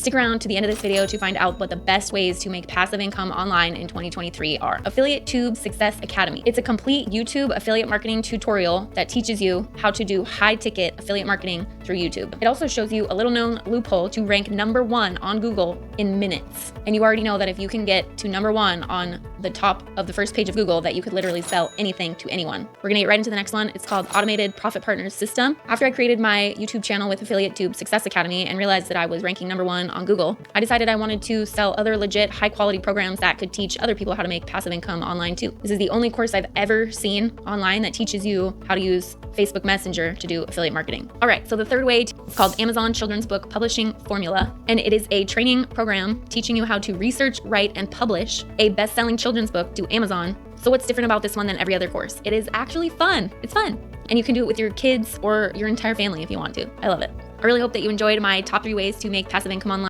Stick around to the end of this video to find out what the best ways to make passive income online in 2023 are. Affiliate Tube Success Academy. It's a complete YouTube affiliate marketing tutorial that teaches you how to do high-ticket affiliate marketing through YouTube. It also shows you a little-known loophole to rank #1 on Google in minutes. And you already know that if you can get to #1 on the top of the first page of Google, that you could literally sell anything to anyone. We're gonna get right into the next one. It's called Automated Profit Partners System. After I created my YouTube channel with Affiliate Tube Success Academy and realized that I was ranking #1 on Google, I decided I wanted to sell other legit high quality programs that could teach other people how to make passive income online too. This is the only course I've ever seen online that teaches you how to use Facebook Messenger to do affiliate marketing. All right, so the third way is called Amazon Children's Book Publishing Formula, and it is a training program teaching you how to research, write, and publish a best-selling children's book to Amazon. So what's different about this one than every other course? It is actually fun. It's fun. And you can do it with your kids or your entire family if you want to. I love it. I really hope that you enjoyed my top 3 ways to make passive income online.